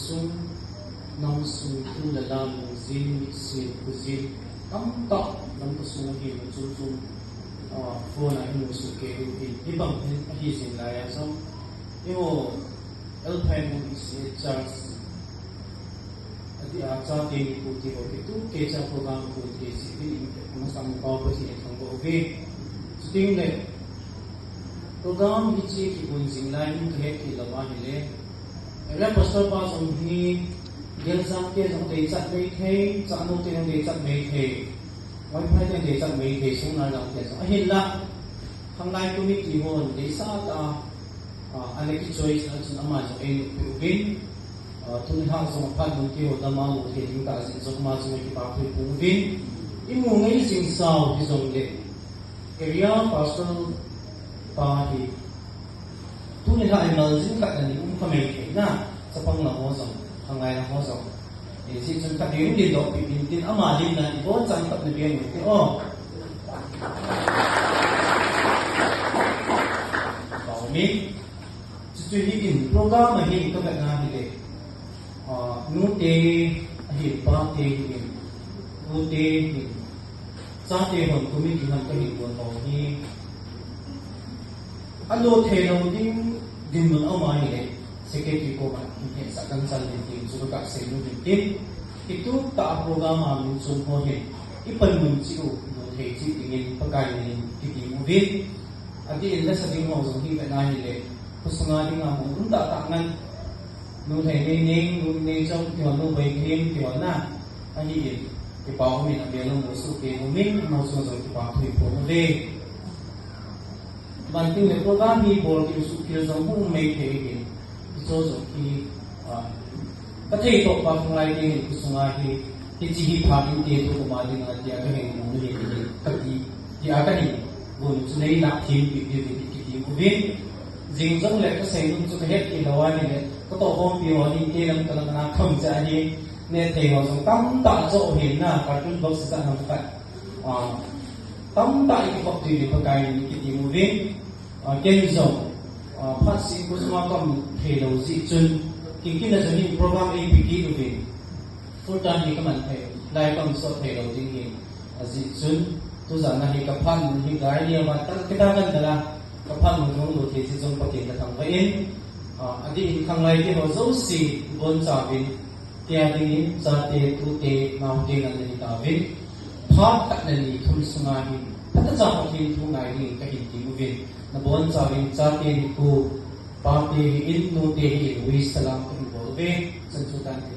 chung nam sung tu la lam zin si kuzin tam ta nam tu sung hi chu chu phone ai mu su ke hi bang hi sin la ya so yo alpine mu si charge adi a cha te ni ku ti ho ke tu ke cha program ku ti si ni mu sam pa ko si thang ko ve sting le program hi chi ki bun jing lai ni ke ki la wa ni le era pastor pa song hi gel sam ke song te chat me the cha no te te chat me the wai phai te chat me the sung na lang ke so a hin la hang lai ku mi ti hon de sa ta ane ki choice na chun ama so en vin tu hang song phan mun ki ho da ma mu ke ding ta sin so ma chu ki pa phu pu vin i mu ngai sing sao hi song de area pastor pa hi tu ni ha mal jin ka ni ka me ke na sa pang na ho song hang lai na ho song e si chun ka ni din do pi bin tin ama din na i bo chang ka ni bien ke o bảo mi chỉ hi in program mà hi có cái nào thì nu te hi pa te hi nu te hi sa te hon tu mi han ka hi buồn bảo hi alo the no din mun au mai le secretary ko ba hi sa kan sal ni tin su ka se nu tin itu ta program ma mun sum ho hi ipan mun chi u no the chi tin pa kai ni ti ti mu vi adi illa sa ding ho so hi ka na hi le kusanga ding a mu ta ta ngan nu thei nei nei nu nei trong ti nu bai khem ti na ani in ti pa mi na be lo mu su ke mu min mu so so ti pa thui po ve ban tin le program hi bol ki su ki zo mu mai thei ki so so ki ka thei to pa thung lai ni kusanga hi ki chi hi pha ni te to ma ding a ti a ka hei mu ni ka ti a ka ni bu chu nei na thim ki ki mu ve jing jong le ka sei nu chu ka het ki lawa ni le ko to hom pi ho ni ke lam ka na kham cha ni ne thei ho song tam ta zo hin na cartoon box sa nam ka tam ta ki ko ti ni pa kai ni ki ti mu ve ken zo phat si ku ma kam thei lo ji chun ki ki na ni program a p ki du ve full time ni ka man thei lai kam so thei lo jing ni ji chun tu za na hi ka phan ni gai ni ma ta ki ta kan da la ka phan mu jong lo the si jong pa ke ka thang vai in adi in khang lai ki ho zo si bon cha bin tia ding cha te tu te nau te na ni ta bin pha ta na ni thum sunga hi ta cha pa ki thu ngai ni ka hi ti mu bin na bon cha bin cha te ni ku pa te in nu te hi wi salam ku bo be san chu tan te